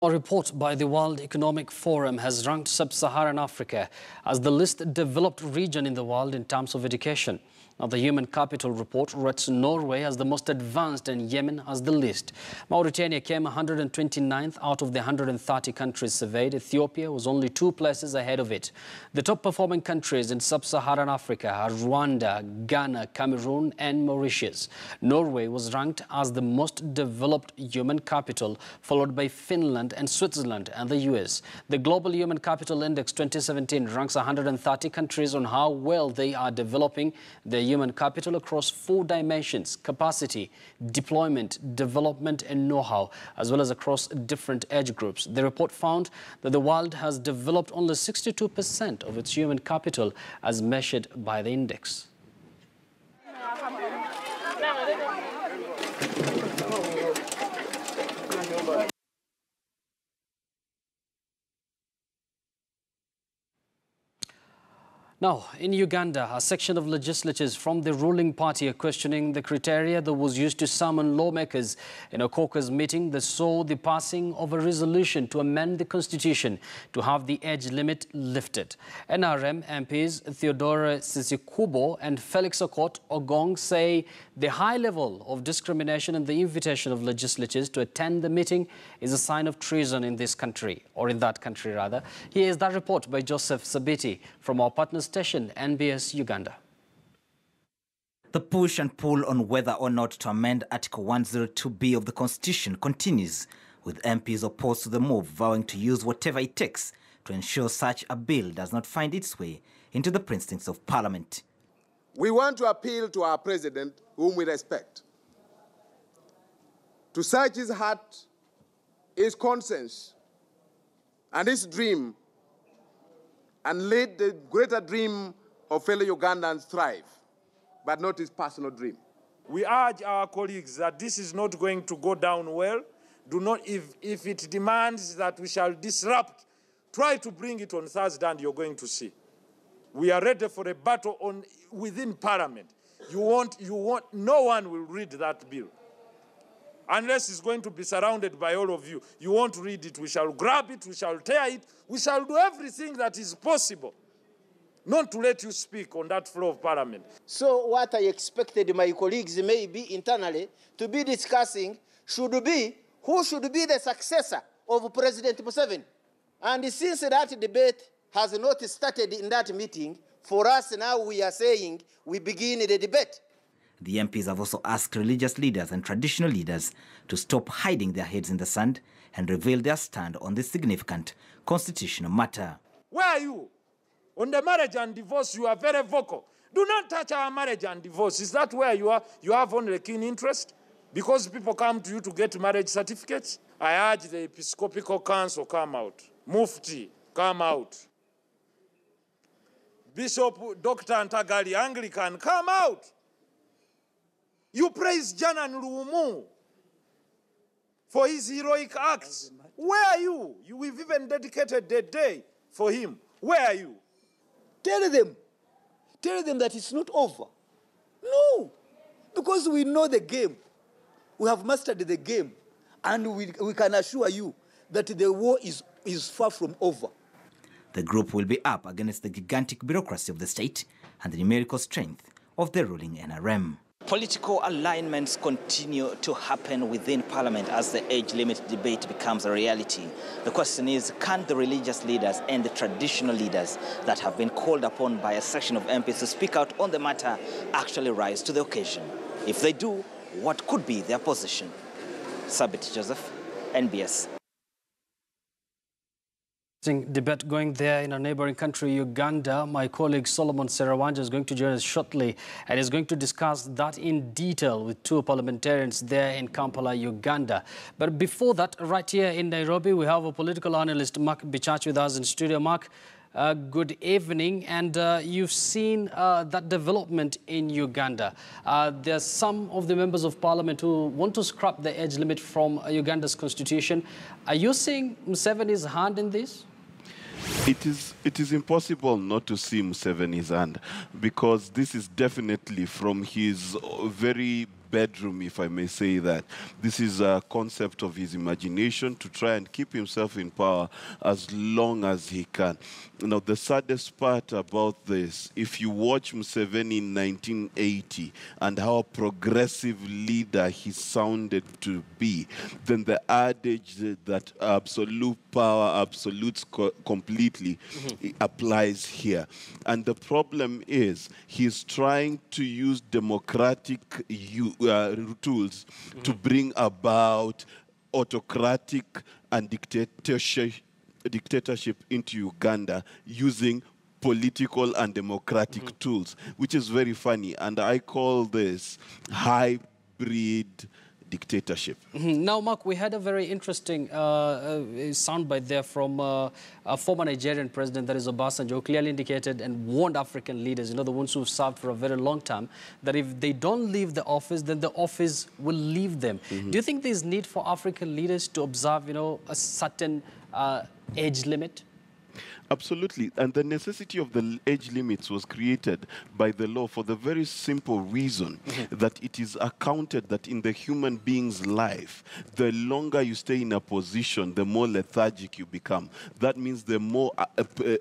A report by the World Economic Forum has ranked sub-Saharan Africa as the least developed region in the world in terms of education. Now, the Human Capital report rates Norway as the most advanced and Yemen as the least. Mauritania came 129th out of the 130 countries surveyed. Ethiopia was only 2 places ahead of it. The top-performing countries in sub-Saharan Africa are Rwanda, Ghana, Cameroon and Mauritius. Norway was ranked as the most developed human capital, followed by Finland and Switzerland and the US. The Global Human Capital Index 2017 ranks 130 countries on how well they are developing their human capital across 4 dimensions: capacity, deployment, development and know-how, as well as across different age groups. The report found that the world has developed only 62% of its human capital as measured by the index. Now, in Uganda, a section of legislators from the ruling party are questioning the criteria that was used to summon lawmakers in a caucus meeting that saw the passing of a resolution to amend the constitution to have the age limit lifted. NRM MPs Theodore Sisikubo and Felix Okot Ogong say the high level of discrimination and the invitation of legislators to attend the meeting is a sign of treason in this country, or in that country rather. Here is that report by Joseph Sabiti from our partner station, NBS Uganda. The push and pull on whether or not to amend Article 102B of the Constitution continues, with MPs opposed to the move vowing to use whatever it takes to ensure such a bill does not find its way into the precincts of Parliament. We want to appeal to our President, whom we respect, to search his heart, his conscience, and his dream, and let the greater dream of fellow Ugandans thrive, but not his personal dream. We urge our colleagues that this is not going to go down well. Do not, if it demands that we shall disrupt, try to bring it on Thursday and you're going to see. We are ready for a battle within Parliament. No one will read that bill. Unless it's going to be surrounded by all of you. You won't read it, we shall grab it, we shall tear it, we shall do everything that is possible not to let you speak on that floor of Parliament. So what I expected my colleagues maybe internally to be discussing should be who should be the successor of President Museveni. And since that debate has not started in that meeting, for us now we are saying we begin the debate. The MPs have also asked religious leaders and traditional leaders to stop hiding their heads in the sand and reveal their stand on this significant constitutional matter. Where are you? On the marriage and divorce, you are very vocal. Do not touch our marriage and divorce. Is that where you are? You have only a keen interest? Because people come to you to get marriage certificates? I urge the Episcopal Council come out. Mufti, come out. Bishop Dr. Antagali, Anglican, come out. You praise Janan Lumu for his heroic acts. Where are you? We've even dedicated the day for him. Where are you? Tell them that it's not over. No, because we know the game. We have mastered the game, and we can assure you that the war is far from over. The group will be up against the gigantic bureaucracy of the state and the numerical strength of the ruling NRM. Political alignments continue to happen within Parliament as the age limit debate becomes a reality. The question is, can the religious leaders and the traditional leaders that have been called upon by a section of MPs to speak out on the matter actually rise to the occasion? If they do, what could be their position? Sabit Joseph, NBS. Debate going there in our neighboring country, Uganda. My colleague Solomon Serawanja is going to join us shortly and is going to discuss that in detail with 2 parliamentarians there in Kampala, Uganda. But before that, right here in Nairobi, we have a political analyst, Mark Bichach, with us in studio. Mark, good evening. And you've seen that development in Uganda. There's some of the members of parliament who want to scrap the age limit from Uganda's constitution. Are you seeing Museveni's hand in this? It is impossible not to see Museveni's hand, because this is definitely from his very bedroom, if I may say that. This is a concept of his imagination to try and keep himself in power as long as he can. Now, the saddest part about this, if you watch Museveni in 1980 and how a progressive leader he sounded to be, then the adage that absolute power absolutes completely applies here. And the problem is he's trying to use democratic tools to bring about autocratic and dictatorship into Uganda using political and democratic tools, which is very funny. And I call this hybrid dictatorship. Now, Mark, we had a very interesting soundbite there from a former Nigerian president, that is Obasanjo, who clearly indicated and warned African leaders, the ones who've served for a very long time, that if they don't leave the office, then the office will leave them. Do you think there's need for African leaders to observe, a certain age limit? Absolutely. And the necessity of the age limits was created by the law for the very simple reason that it is accounted that in the human being's life, the longer you stay in a position, the more lethargic you become. That means the more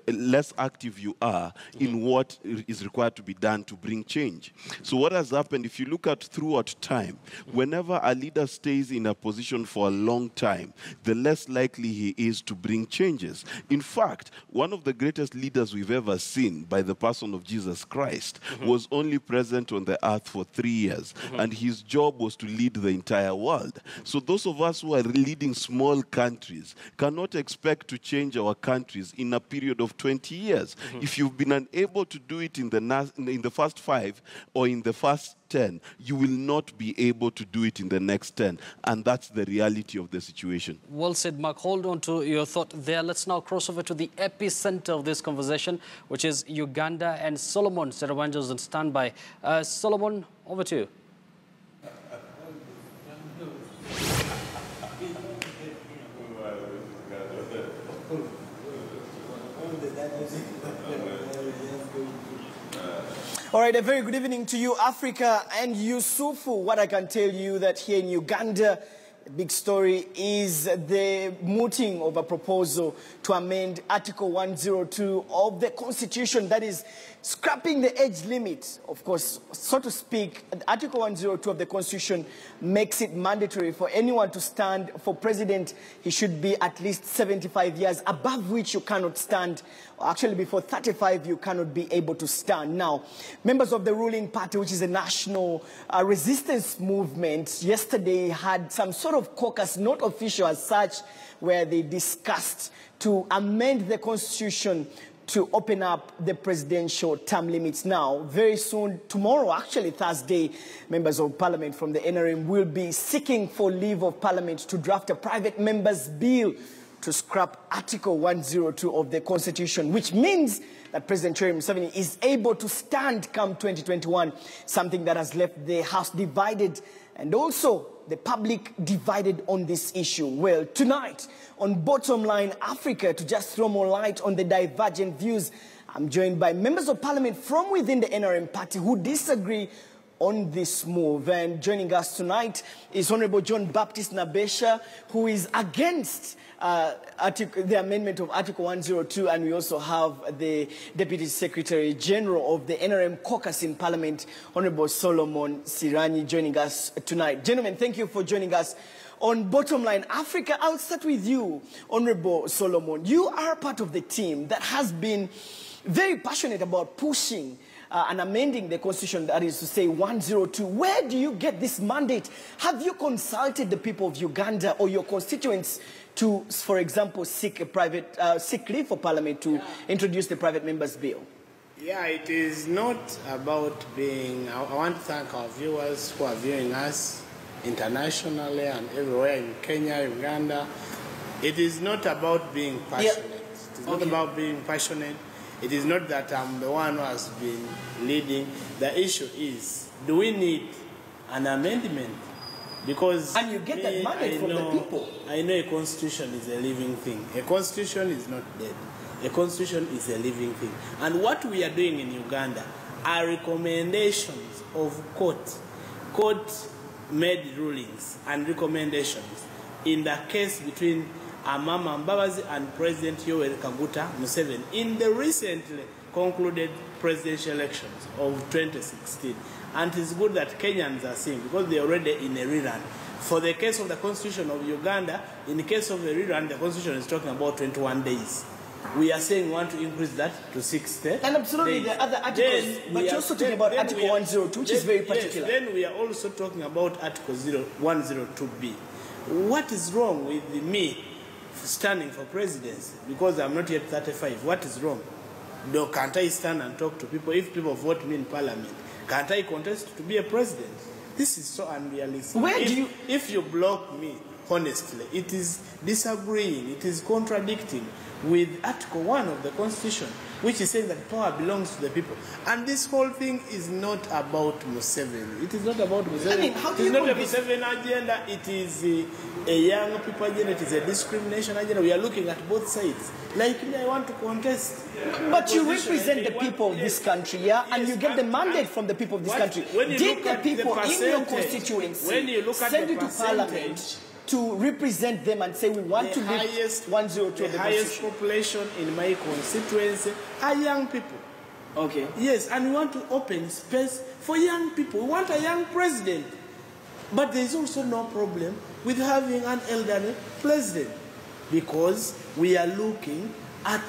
less active you are in what is required to be done to bring change. So what has happened, if you look at throughout time, whenever a leader stays in a position for a long time, the less likely he is to bring changes. In fact, one of the greatest leaders we've ever seen, by the person of Jesus Christ, was only present on the earth for 3 years, and his job was to lead the entire world. So those of us who are leading small countries cannot expect to change our countries in a period of 20 years. If you've been unable to do it in the first 5 or in the first 10, you will not be able to do it in the next 10. And that's the reality of the situation. Well said, Mark. Hold on to your thought there. Let's now cross over to the epicenter of this conversation, which is Uganda, and Solomon Serawanjo is on standby. Solomon, over to you. All right, a very good evening to you, Africa, and Yusufu. What I can tell you that here in Uganda, the big story is the mooting of a proposal to amend Article 102 of the Constitution, that is scrapping the age limit. Of course, so to speak, Article 102 of the Constitution makes it mandatory for anyone to stand for president. He should be at least 75 years, above which you cannot stand. Actually, before 35, you cannot be able to stand. Now, members of the ruling party, which is a national resistance movement, yesterday had some sort of caucus, not official as such, where they discussed to amend the Constitution to open up the presidential term limits. Now, very soon, tomorrow, actually Thursday, members of parliament from the NRM will be seeking for leave of parliament to draft a private member's bill to scrap Article 102 of the Constitution, which means that President Yoweri Museveni is able to stand come 2021, something that has left the House divided and also the public divided on this issue. Well, tonight on Bottomline Africa, to just throw more light on the divergent views, I'm joined by members of parliament from within the NRM party who disagree on this move. And joining us tonight is Honorable John Baptist Nabesha, who is against the amendment of Article 102, and we also have the Deputy Secretary General of the NRM caucus in Parliament, Honorable Solomon Siranyi, joining us tonight. Gentlemen, thank you for joining us on Bottomline Africa. I'll start with you, Honorable Solomon. You are part of the team that has been very passionate about pushing and amending the Constitution, that is to say 102. Where do you get this mandate? Have you consulted the people of Uganda or your constituents to, for example, seek leave for Parliament to introduce the private members' bill? Yeah, it is not about being... I want to thank our viewers who are viewing us internationally and everywhere in Kenya, Uganda. It is not about being passionate. Yeah. It is not about being passionate. It is not that I'm the one who has been leading. The issue is, do we need an amendment? Because and you get that mandate from the people. I know a constitution is a living thing. A constitution is not dead. A constitution is a living thing. And what we are doing in Uganda are recommendations of court. Court made rulings and recommendations in the case between Amama Mbabazi and President Yoweri Kaguta Museveni in the recently concluded presidential elections of 2016. And it's good that Kenyans are seeing, because they're already in a rerun. For the case of the Constitution of Uganda, in the case of the rerun, the Constitution is talking about 21 days. We are saying we want to increase that to 60 And absolutely, days. there are other articles, but you're also talking about Article 102, which is very particular. Yes, then we are also talking about Article 102B. What is wrong with me standing for presidency? Because I'm not yet 35. What is wrong? Can't I stand and talk to people? If people vote me in parliament, can't I contest to be a president? This is so unrealistic. If you block me, honestly, it is disagreeing, it is contradicting with Article 1 of the Constitution, which is saying that power belongs to the people. And this whole thing is not about Museveni. It is not about Museveni. I mean, how do it is you not a Museveni agenda. It is a young people agenda. It is a discrimination agenda. We are looking at both sides. Like me, I want to contest. But you represent the people of this country, yeah? And you get the mandate from the people of this country. Did the people in your constituency send you to parliament to represent them and say we want to lift 102 of the highest population in my constituency are young people? Okay. Yes, and we want to open space for young people. We want a young president. But there is also no problem with having an elderly president, because we are looking at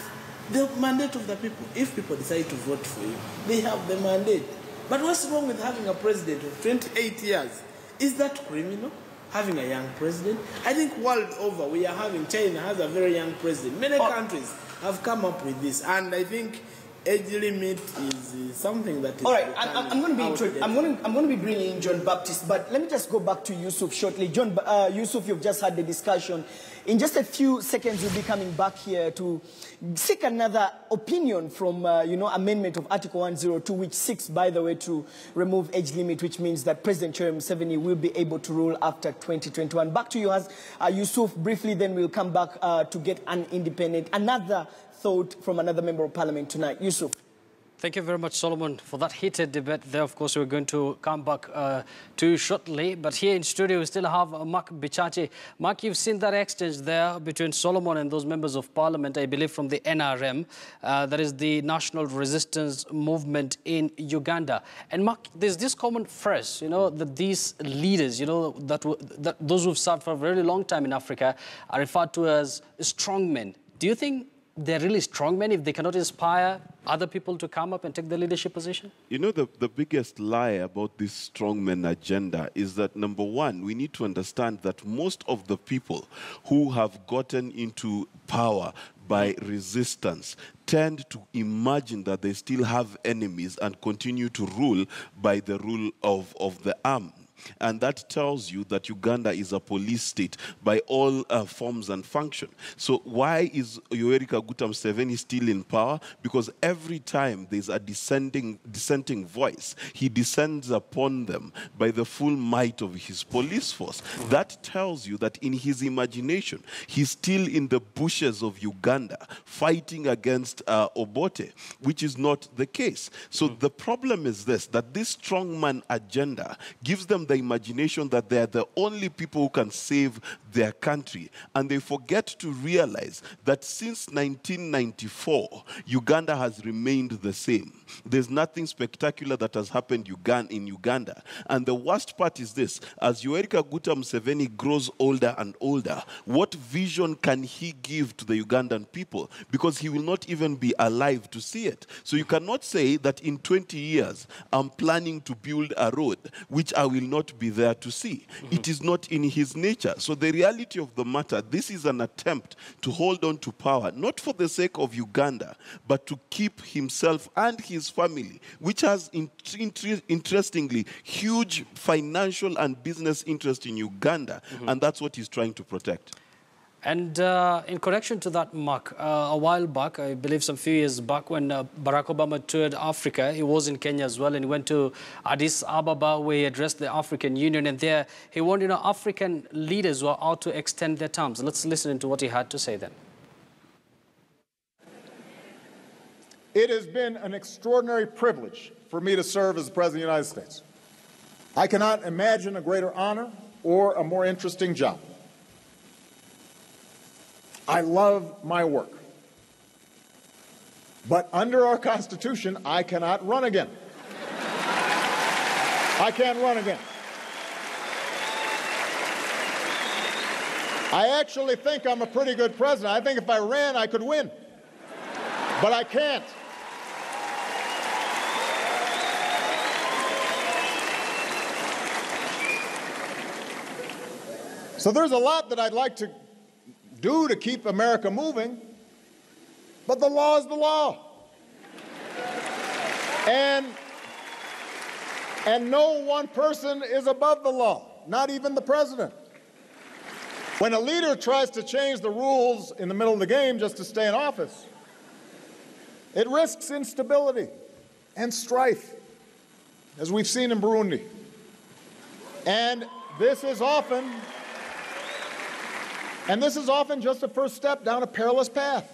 the mandate of the people. If people decide to vote for you, they have the mandate. But what's wrong with having a president of 28 years? Is that criminal? Having a young president? I think world over we are having, China has a very young president. Many countries have come up with this, and I think age limit is something that is... All right, I'm going to be bringing in John Baptist, but let me just go back to Yusuf shortly. Yusuf, you've just had the discussion. In just a few seconds, you'll be coming back here to seek another opinion from, amendment of Article 102, which seeks, by the way, to remove age limit, which means that President Yoweri Museveni will be able to rule after 2021. Back to you, Yusuf, briefly, then we'll come back to get an independent, another thought from another member of parliament tonight. Yusuf. Thank you very much, Solomon, for that heated debate there. Of course, we're going to come back to shortly. But here in studio, we still have Mark Bichachi. Mark, you've seen that exchange there between Solomon and those members of parliament, I believe, from the NRM. That is the National Resistance Movement in Uganda. And Mark, there's this common phrase, that these leaders, that those who've served for a very long time in Africa are referred to as strongmen. Do you think they're really strongmen if they cannot inspire other people to come up and take the leadership position? The biggest lie about this strongman agenda is that, number one, we need to understand that most of the people who have gotten into power by resistance tend to imagine that they still have enemies and continue to rule by the rule of the arm. And that tells you that Uganda is a police state by all forms and function. So why is Yoweri Kaguta Museveni still in power? Because every time there's a dissenting voice, he descends upon them by the full might of his police force. That tells you that in his imagination, he's still in the bushes of Uganda fighting against Obote, which is not the case. So the problem is this, that this strongman agenda gives them the imagination that they are the only people who can save their country. And they forget to realize that since 1994, Uganda has remained the same. There's nothing spectacular that has happened in Uganda. And the worst part is this, as Yoweri Kaguta Museveni grows older and older, what vision can he give to the Ugandan people? Because he will not even be alive to see it. So you cannot say that in 20 years, I'm planning to build a road, which I will not be there to see. It is not in his nature. So the reality of the matter, this is an attempt to hold on to power, not for the sake of Uganda, but to keep himself and his family, which has, interestingly, huge financial and business interest in Uganda, and that's what he's trying to protect. And in correction to that, Mark, a while back, I believe some few years back, when Barack Obama toured Africa, he was in Kenya as well, and he went to Addis Ababa, where he addressed the African Union, and there he warned, African leaders were out to extend their terms. Let's listen to what he had to say then. It has been an extraordinary privilege for me to serve as the President of the United States. I cannot imagine a greater honor or a more interesting job. I love my work. But under our Constitution, I cannot run again. I can't run again. I actually think I'm a pretty good president. I think if I ran, I could win. But I can't. So there's a lot that I'd like to do to keep America moving, but the law is the law. And no one person is above the law, not even the president. When a leader tries to change the rules in the middle of the game just to stay in office, it risks instability and strife, as we've seen in Burundi. And this is often just a first step down a perilous path.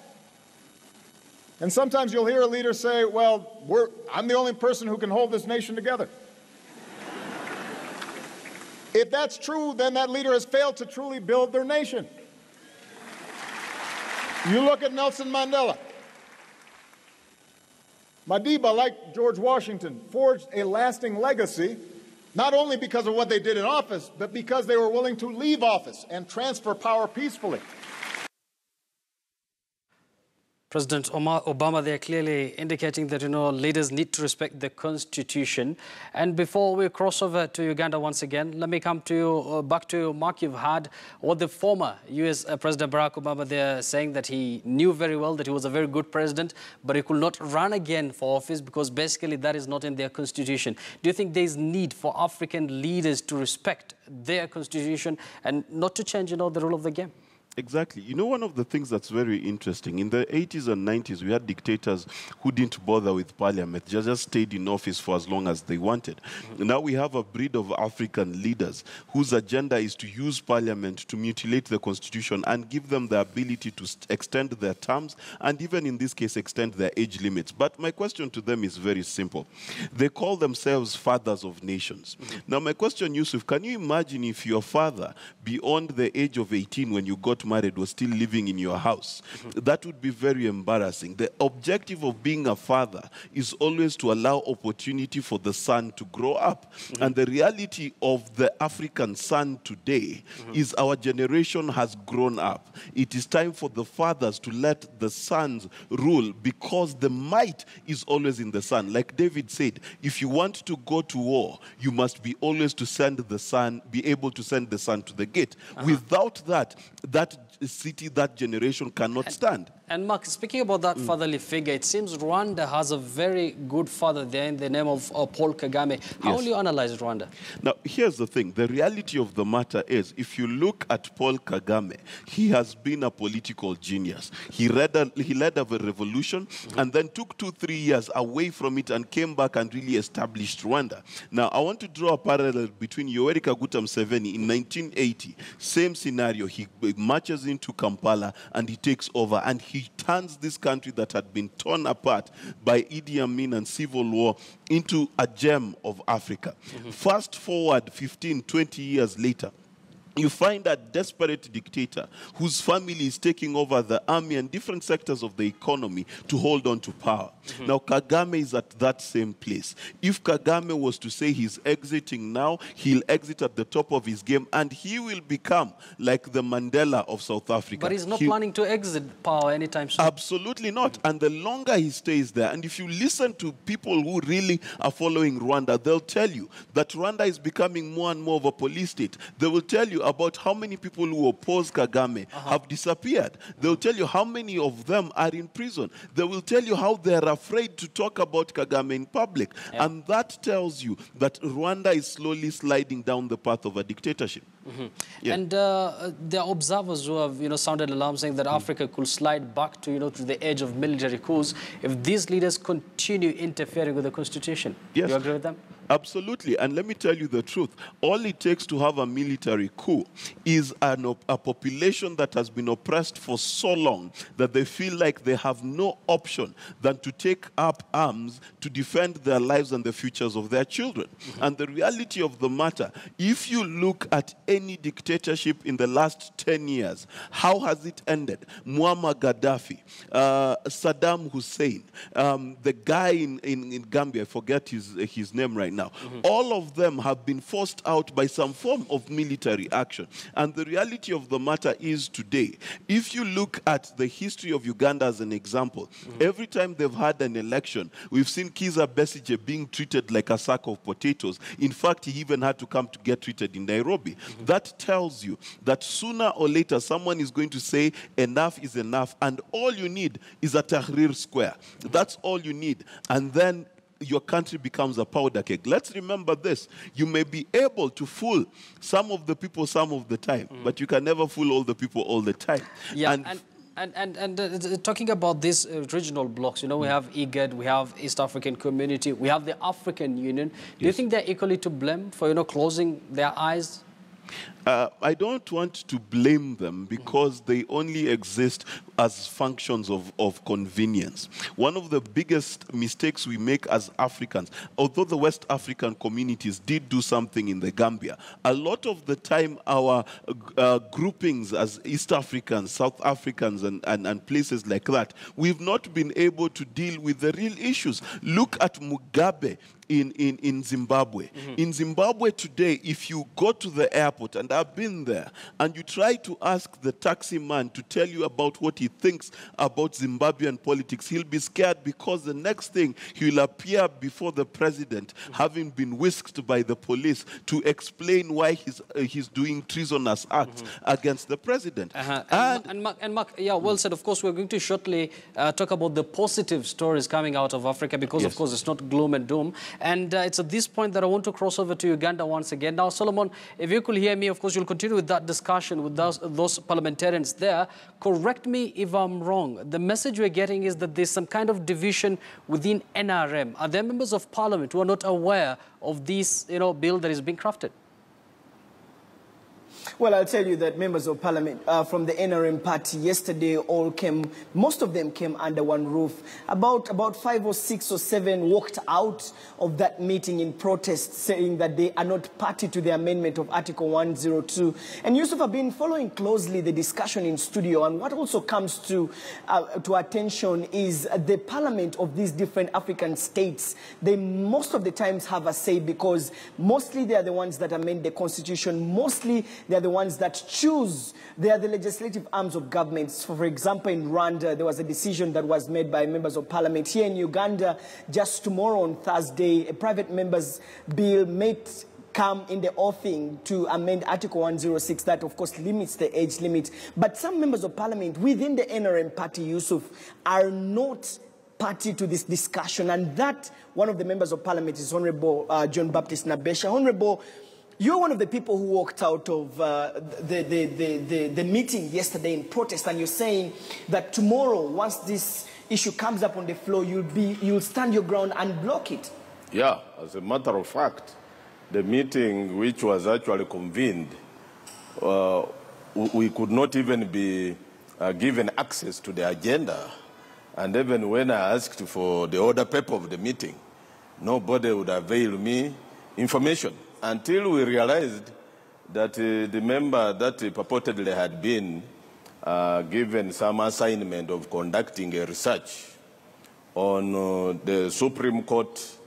And sometimes you'll hear a leader say, well, I'm the only person who can hold this nation together. If that's true, then that leader has failed to truly build their nation. You look at Nelson Mandela. Madiba, like George Washington, forged a lasting legacy, not only because of what they did in office, but because they were willing to leave office and transfer power peacefully. President Obama, they're clearly indicating that, leaders need to respect the Constitution. And before we cross over to Uganda once again, let me come to you, back to you, Mark. You've heard what the former U.S. President Barack Obama, they're saying that he knew very well that he was a very good president, but he could not run again for office because basically that is not in their Constitution. Do you think there is need for African leaders to respect their Constitution and not to change, the rule of the game? Exactly. One of the things that's very interesting, in the 80s and 90s, we had dictators who didn't bother with parliament, just stayed in office for as long as they wanted. Now we have a breed of African leaders whose agenda is to use parliament to mutilate the constitution and give them the ability to extend their terms and even in this case extend their age limits. But my question to them is very simple. They call themselves fathers of nations. Now my question, Yusuf, can you imagine if your father, beyond the age of 18 when you got married, was still living in your house? That would be very embarrassing. The objective of being a father is always to allow opportunity for the son to grow up. And the reality of the African son today is our generation has grown up. It is time for the fathers to let the sons rule because the might is always in the son. Like David said, if you want to go to war, you must be always to send the son, be able to send the son to the gate. Without that, that city, that generation cannot stand. And Mark, speaking about that fatherly figure, it seems Rwanda has a very good father there in the name of Paul Kagame. How will you analyze Rwanda? Now, here's the thing. The reality of the matter is, if you look at Paul Kagame, he has been a political genius. He led a revolution and then took 2-3 years away from it and came back and really established Rwanda. Now, I want to draw a parallel between Yoweri Kaguta Museveni in 1980. Same scenario. He marches into Kampala and he takes over and he turns this country that had been torn apart by Idi Amin and civil war into a gem of Africa. Fast forward 15, 20 years later, you find a desperate dictator whose family is taking over the army and different sectors of the economy to hold on to power. Now, Kagame is at that same place. If Kagame was to say he's exiting now, he'll exit at the top of his game and he will become like the Mandela of South Africa. But he's not planning to exit power anytime soon. Absolutely not. And the longer he stays there, and if you listen to people who really are following Rwanda, they'll tell you that Rwanda is becoming more and more of a police state. They will tell you about how many people who oppose Kagame have disappeared. They'll tell you how many of them are in prison. They will tell you how they're afraid to talk about Kagame in public. And that tells you that Rwanda is slowly sliding down the path of a dictatorship. Yeah. And there are observers who have, sounded alarm saying that Africa could slide back to, to the edge of military coups if these leaders continue interfering with the constitution. Yes. Do you agree with them? Absolutely. And let me tell you the truth. All it takes to have a military coup is a population that has been oppressed for so long that they feel like they have no option than to take up arms to defend their lives and the futures of their children. And the reality of the matter, if you look at any dictatorship in the last 10 years, how has it ended? Muammar Gaddafi, Saddam Hussein, the guy in Gambia, I forget his name right now. All of them have been forced out by some form of military action. And the reality of the matter is today, if you look at the history of Uganda as an example, every time they've had an election, we've seen Kizza Besigye being treated like a sack of potatoes. In fact, he even had to come to get treated in Nairobi. That tells you that sooner or later someone is going to say enough is enough, and all you need is a Tahrir Square. That's all you need. And then your country becomes a powder keg. Let's remember this. You may be able to fool some of the people some of the time, but you can never fool all the people all the time. Yeah, and talking about these regional blocs, we have IGAD, we have East African Community, we have the African Union. Do you think they're equally to blame for, closing their eyes? I don't want to blame them because they only exist as functions of convenience. One of the biggest mistakes we make as Africans, although the West African communities did do something in the Gambia, a lot of the time our groupings as East Africans, South Africans, and places like that, we've not been able to deal with the real issues. Look at Mugabe in Zimbabwe. In Zimbabwe today, if you go to the airport, and I've been there, and you try to ask the taxi man to tell you about what he thinks about Zimbabwean politics, he'll be scared because the next thing he will appear before the president, having been whisked by the police, to explain why he's doing treasonous acts against the president. And Mark, yeah, well said. Of course, we're going to shortly talk about the positive stories coming out of Africa because, of course, it's not gloom and doom. And it's at this point that I want to cross over to Uganda once again. Now, Solomon, if you could hear me, of course, you'll continue with that discussion with those parliamentarians there. Correct me if I'm wrong. The message we're getting is that there's some kind of division within NRM. Are there members of parliament who are not aware of this, bill that is being crafted? Well, I'll tell you that members of parliament from the NRM party yesterday most of them came under one roof. About 5 or 6 or 7 walked out of that meeting in protest, saying that they are not party to the amendment of Article 102. And Yusuf, have been following closely the discussion in studio, and what also comes to attention is the parliament of these different African states. They most of the times have a say because mostly they are the ones that amend the constitution, mostly they are the ones that choose. They are the legislative arms of governments. For example, in Rwanda, there was a decision that was made by members of parliament. Here in Uganda, just tomorrow on Thursday, a private member's bill may come in the offing to amend Article 106, that of course limits the age limit. But some members of parliament within the NRM party, Yusuf, are not party to this discussion. And that one of the members of parliament is Honorable John Baptist Nabesha. Honorable, you're one of the people who walked out of the meeting yesterday in protest, and you're saying that tomorrow, once this issue comes up on the floor, you'll stand your ground and block it. Yeah, as a matter of fact, the meeting which was actually convened, we could not even be given access to the agenda. And even when I asked for the order paper of the meeting, nobody would avail me information, until we realized that the member that purportedly had been given some assignment of conducting a research on the Supreme Court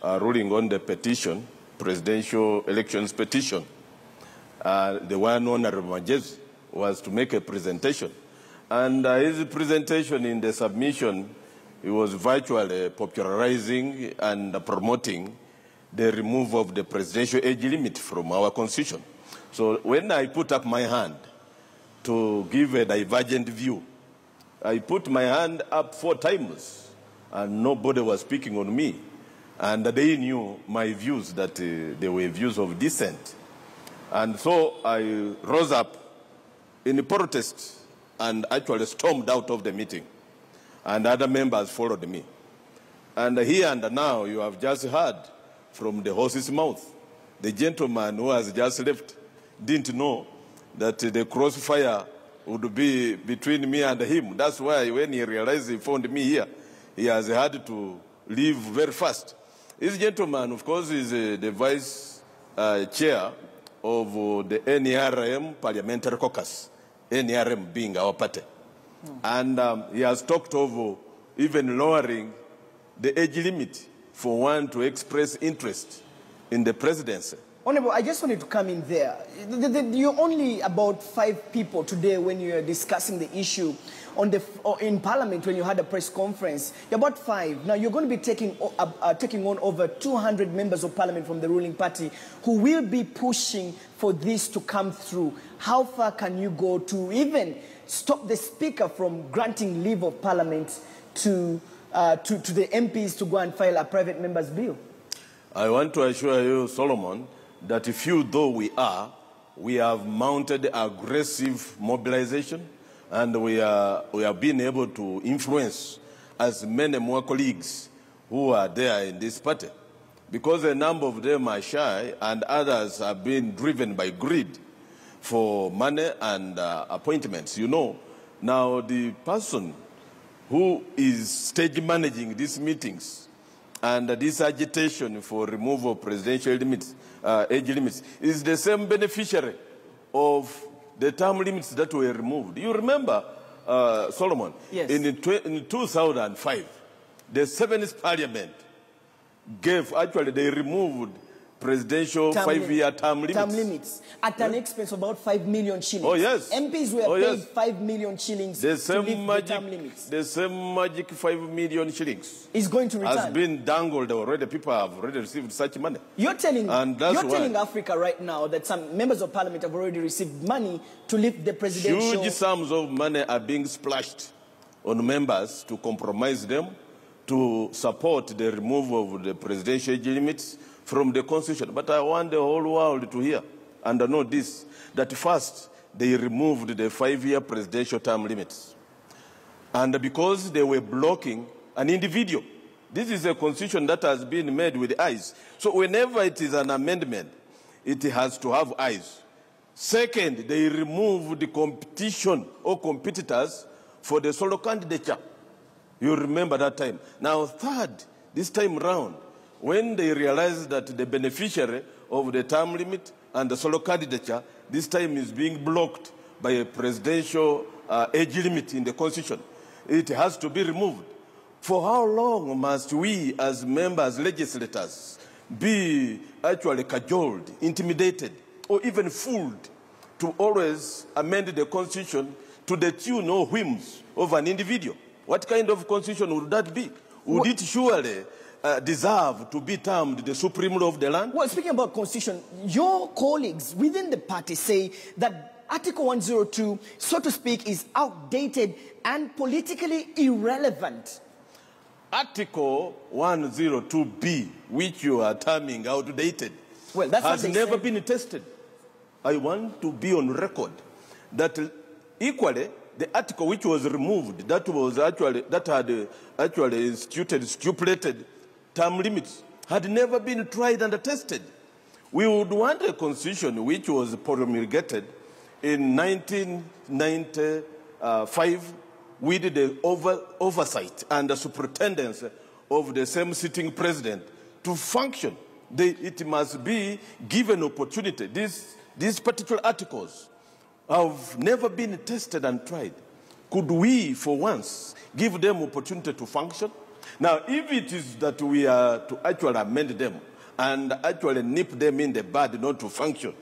ruling on the petition, presidential elections petition, the one Honorable Majez, was to make a presentation. And his presentation in the submission, he was virtually popularizing and promoting the removal of the presidential age limit from our constitution. So when I put up my hand to give a divergent view, I put my hand up 4 times, and nobody was speaking on me. And they knew my views, that they were views of dissent. And so I rose up in protest and actually stormed out of the meeting. And other members followed me. And here and now you have just heard from the horse's mouth. The gentleman who has just left didn't know that the crossfire would be between me and him. That's why when he realized he found me here, he has had to leave very fast. This gentleman, of course, is the vice chair of the NRM Parliamentary Caucus, NRM being our party. And he has talked of even lowering the age limit for one to express interest in the presidency. Honorable, I just wanted to come in there. You're only about 5 people today when you're discussing the issue in Parliament when you had a press conference. You're about 5. Now you're going to be taking on over 200 members of Parliament from the ruling party who will be pushing for this to come through. How far can you go to even stop the Speaker from granting leave of Parliament to the MPs to go and file a private member's bill? I want to assure you, Solomon, that few though we have mounted aggressive mobilization, and we have been able to influence as many more colleagues who are there in this party. Because a number of them are shy and others have been driven by greed for money and appointments. You know, now the person who is stage managing these meetings and this agitation for removal of presidential limits, age limits, is the same beneficiary of the term limits that were removed. You remember, Solomon, yes. in 2005, the 7th Parliament they removed presidential 5-year term limits. At an expense of about 5 million shillings. Oh, yes. MPs were paid 5 million shillings to lift the term limits. The same magic 5 million shillings is going to return. Has been dangled already. People have already received such money. You're telling Africa right now that some members of Parliament have already received money to lift the presidential... Huge sums of money are being splashed on members to compromise them, to support the removal of the presidential age limits from the Constitution. But I want the whole world to hear and know this, that first they removed the 5-year presidential term limits. And because they were blocking an individual, this is a constitution that has been made with eyes. So whenever it is an amendment, it has to have eyes. Second, they removed the competition or competitors for the solo candidature. You remember that time. Now third, this time round, when they realized that the beneficiary of the term limit and the solo candidature this time is being blocked by a presidential age limit in the Constitution, it has to be removed. For how long must we as members, legislators, be actually cajoled, intimidated, or even fooled to always amend the Constitution to the tune or whims of an individual? What kind of Constitution would that be? Would it surely deserve to be termed the supreme law of the land? Well, speaking about Constitution, your colleagues within the party say that Article 102, so to speak, is outdated and politically irrelevant. Article 102B, which you are terming outdated, well, that's has never been tested. I want to be on record that equally the article which was removed, that had actually stipulated term limits, had never been tried and tested. We would want a constitution which was promulgated in 1995 with the oversight and the superintendence of the same sitting president to function. It must be given opportunity. These particular articles have never been tested and tried. Could we, for once, give them opportunity to function? Now, if it is that we are to actually amend them and actually nip them in the bud not to function,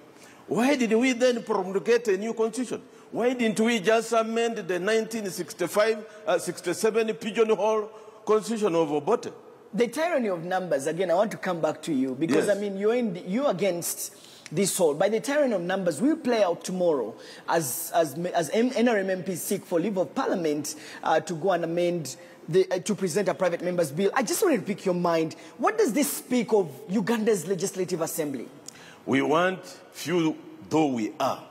why did we then promulgate a new constitution? Why didn't we just amend the 1965-67 pigeonhole constitution of Obote? The tyranny of numbers, again, I want to come back to you because, yes. I mean, you're against this whole. By the tyranny of numbers, will play out tomorrow as NRM MPs seek for leave of Parliament to go and amend, to present a private member's bill. I just wanted to pick your mind. What does this speak of Uganda's Legislative Assembly? We want few though we are,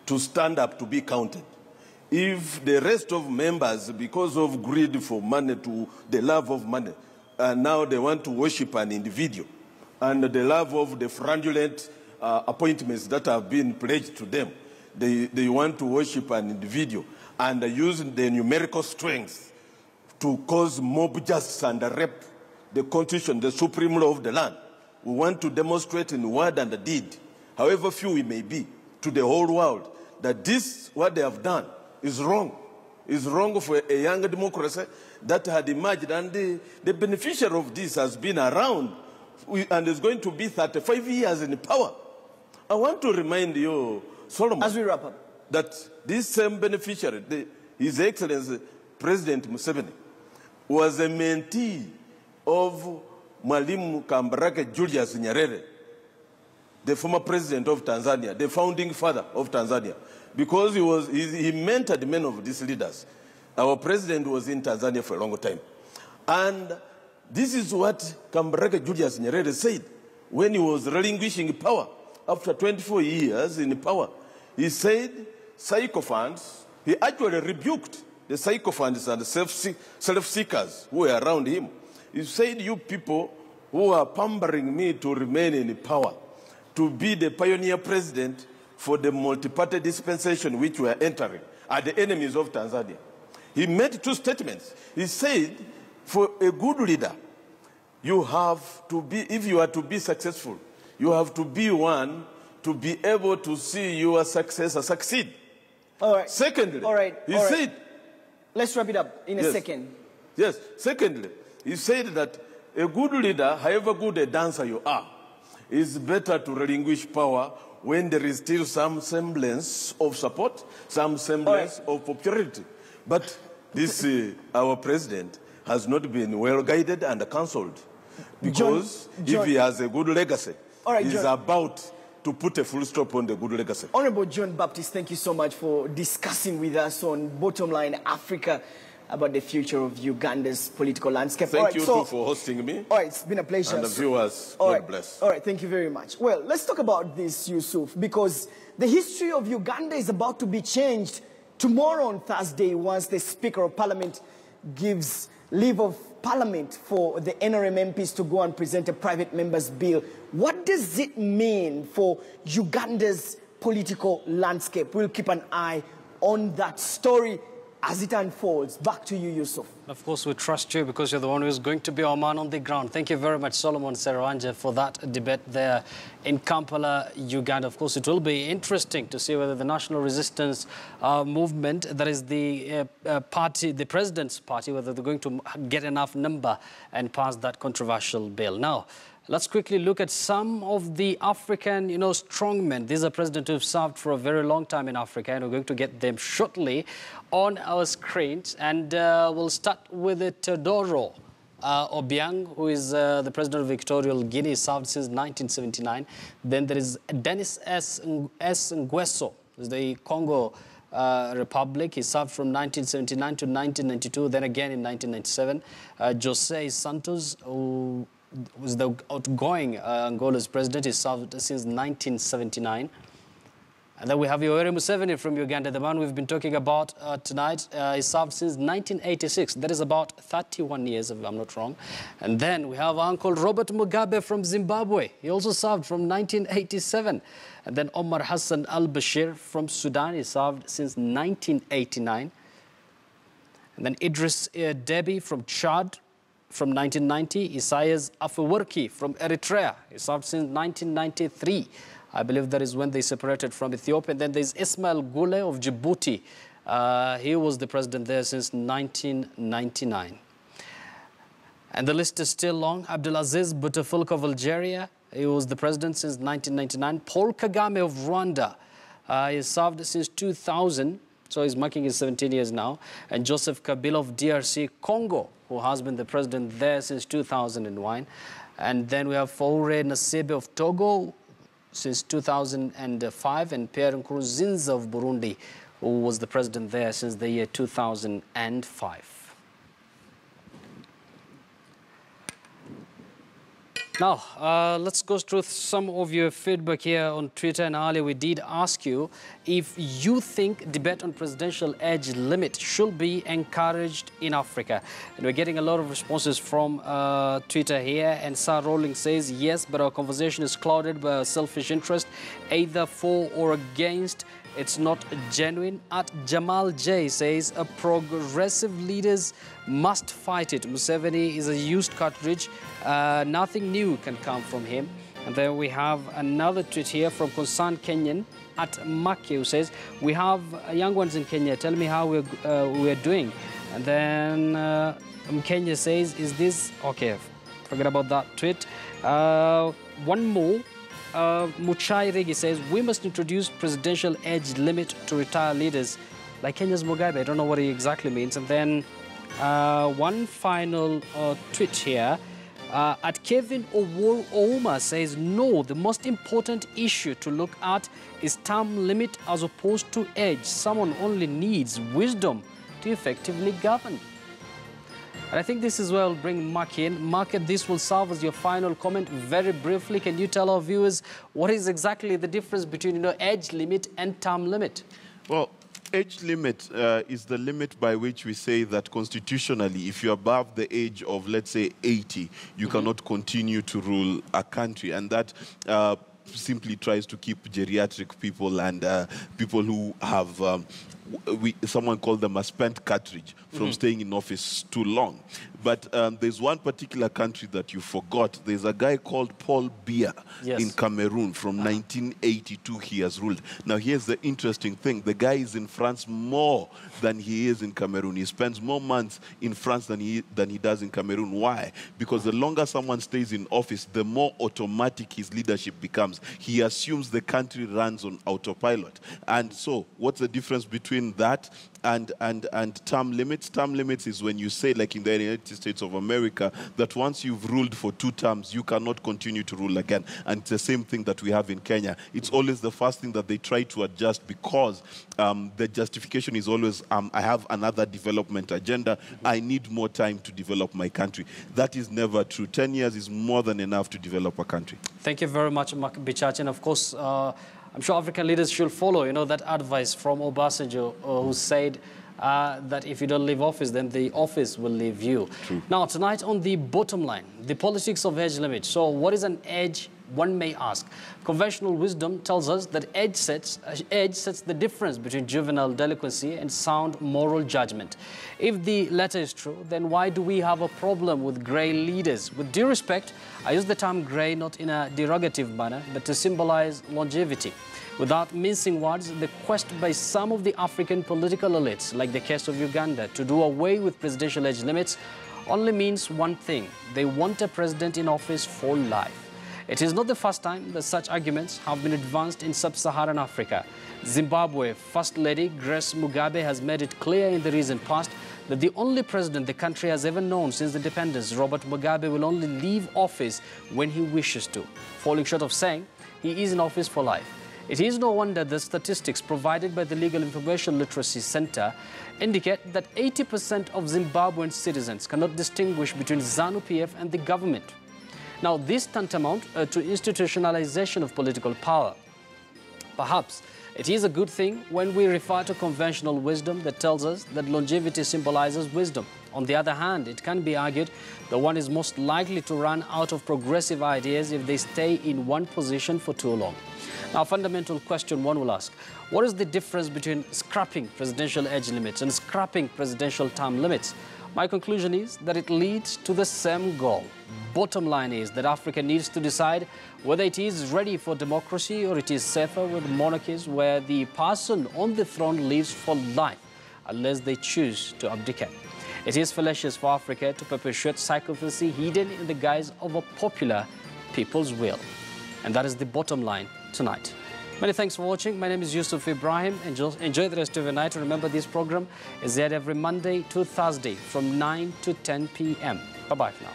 to stand up to be counted. If the rest of members, because of greed for money, to the love of money, and now they want to worship an individual, and the love of the fraudulent appointments that have been pledged to them, they want to worship an individual and use the numerical strength to cause mob justice and rape the constitution, the supreme law of the land. We want to demonstrate in word and deed, however few we may be, to the whole world, that this, what they have done, is wrong. It's wrong for a young democracy that had emerged, and the beneficiary of this has been around and is going to be 35 years in power. I want to remind you, Solomon, as we wrap up, that this same beneficiary, His Excellency President Museveni, was a mentee of Mwalimu Kambarage Julius Nyerere, the former president of Tanzania, the founding father of Tanzania, because he mentored many of these leaders. Our president was in Tanzania for a long time. And this is what Kambarage Julius Nyerere said when he was relinquishing power after 24 years in power. He said, sycophants, he actually rebuked the sycophants and the self-seekers who were around him. He said, you people who are pampering me to remain in power, to be the pioneer president for the multi-party dispensation which we are entering, are the enemies of Tanzania. He made two statements. He said, for a good leader, you have to be, if you are to be successful, you have to be one to be able to see your successor succeed. All right. Secondly, he said, let's wrap it up in a second. Yes. Secondly, he said that a good leader, however good a dancer you are, is better to relinquish power when there is still some semblance of support, some semblance of popularity. But this, our president, has not been well guided and counseled. Because if he has a good legacy, he's about to put a full stop on the good legacy. Honorable John Baptist, thank you so much for discussing with us on Bottomline Africa about the future of Uganda's political landscape. Thank you too for hosting me. All right, it's been a pleasure. And the viewers, God bless. All right, thank you very much. Well, let's talk about this, Yusuf, because the history of Uganda is about to be changed tomorrow on Thursday once the Speaker of Parliament gives leave of Parliament for the NRM MPs to go and present a private member's bill. What does it mean for Uganda's political landscape? We'll keep an eye on that story as it unfolds. Back to you, Yusuf. Of course, we trust you because you're the one who's going to be our man on the ground. Thank you very much, Solomon Serwanja, for that debate there in Kampala, Uganda. Of course, it will be interesting to see whether the National Resistance Movement, that is the party, the president's party, whether they're going to get enough number and pass that controversial bill. Now, let's quickly look at some of the African, strongmen. These are presidents who have served for a very long time in Africa, and we're going to get them shortly on our screens. And we'll start with Teodoro Obiang, who is the president of Equatorial Guinea, served since 1979. Then there is Denis S. Nguesso, the Congo Republic. He served from 1979 to 1992, then again in 1997. Jose Santos, who was the outgoing Angola's president. He served since 1979. And then we have Yoweri Museveni from Uganda, the man we've been talking about tonight. He served since 1986. That is about 31 years, if I'm not wrong. And then we have Uncle Robert Mugabe from Zimbabwe. He also served from 1987. And then Omar Hassan al-Bashir from Sudan. He served since 1989. And then Idris Deby from Chad from 1990. Isaias Afewerki from Eritrea. He served since 1993. I believe that is when they separated from Ethiopia. And then there's Ismail Gule of Djibouti. He was the president there since 1999. And the list is still long. Abdulaziz Bouteflika of Algeria. He was the president since 1999. Paul Kagame of Rwanda. He served since 2000. So he's marking his 17 years now. And Joseph Kabila of DRC Congo, who has been the president there since 2001. And then we have Faure Gnassingbé of Togo since 2005, and Pierre Nkurunziza of Burundi, who was the president there since the year 2005. Now, let's go through some of your feedback here on Twitter. And earlier we did ask you if you think debate on presidential age limit should be encouraged in Africa. And we're getting a lot of responses from Twitter here. And Sir Rowling says, yes, but our conversation is clouded by a selfish interest, either for or against. It's not genuine. At Jamal J says, progressive leaders must fight it. Museveni is a used cartridge. Nothing new can come from him. And then we have another tweet here from Concerned Kenyan at Maki, who says, we have young ones in Kenya. Tell me how we're doing. And then Kenya says, is this... Okay, forget about that tweet. One more. Muchai Regi says, we must introduce presidential age limit to retire leaders like Kenya's Mugabe. I don't know what he exactly means. And then one final tweet here. At Kevin Ouma says, no, the most important issue to look at is term limit as opposed to age. Someone only needs wisdom to effectively govern. And I think this is where I'll bring Mark in. Mark, this will serve as your final comment. Very briefly, can you tell our viewers what is exactly the difference between age limit and term limit? Well, age limit is the limit by which we say that constitutionally, if you're above the age of, let's say, 80, you cannot continue to rule a country. And that simply tries to keep geriatric people and people who have... someone called them a spent cartridge from staying in office too long. But there's one particular country that you forgot. There's a guy called Paul Biya in Cameroon from 1982. He has ruled. Now, here's the interesting thing. The guy is in France more than he is in Cameroon. He spends more months in France than he does in Cameroon. Why? Because the longer someone stays in office, the more automatic his leadership becomes. He assumes the country runs on autopilot. And so, what's the difference between that and term limits? Term limits is when you say, like in the United States of America, that once you've ruled for 2 terms, you cannot continue to rule again. And it's the same thing that we have in Kenya. It's always the first thing that they try to adjust because the justification is always, I have another development agenda. I need more time to develop my country. That is never true. 10 years is more than enough to develop a country. Thank you very much, Mark Bichachi. And of course, I'm sure African leaders should follow, that advice from Obasanjo, who said that if you don't leave office, then the office will leave you. True. Now, tonight on the bottom line, the politics of age limit. So what is an age, one may ask? Conventional wisdom tells us that age sets the difference between juvenile delinquency and sound moral judgment. If the latter is true, then why do we have a problem with grey leaders? With due respect, I use the term grey not in a derogative manner, but to symbolize longevity. Without mincing words, the quest by some of the African political elites, like the case of Uganda, to do away with presidential age limits only means one thing. They want a president in office for life. It is not the first time that such arguments have been advanced in sub-Saharan Africa. Zimbabwe First Lady Grace Mugabe has made it clear in the recent past that the only president the country has ever known since independence, Robert Mugabe, will only leave office when he wishes to, falling short of saying he is in office for life. It is no wonder the statistics provided by the Legal Information Literacy Center indicate that 80% of Zimbabwean citizens cannot distinguish between ZANU-PF and the government. Now, this tantamount to institutionalization of political power. Perhaps it is a good thing when we refer to conventional wisdom that tells us that longevity symbolizes wisdom. On the other hand, it can be argued that one is most likely to run out of progressive ideas if they stay in one position for too long. Now, a fundamental question one will ask, what is the difference between scrapping presidential age limits and scrapping presidential term limits? My conclusion is that it leads to the same goal. Bottom line is that Africa needs to decide whether it is ready for democracy or it is safer with monarchies where the person on the throne lives for life unless they choose to abdicate. It is fallacious for Africa to perpetuate psychopathy hidden in the guise of a popular people's will. And that is the bottom line tonight. Many thanks for watching. My name is Yusuf Ibrahim. Enjoy the rest of your night. Remember, this program is aired every Monday to Thursday from 9 to 10 p.m. Bye-bye for now.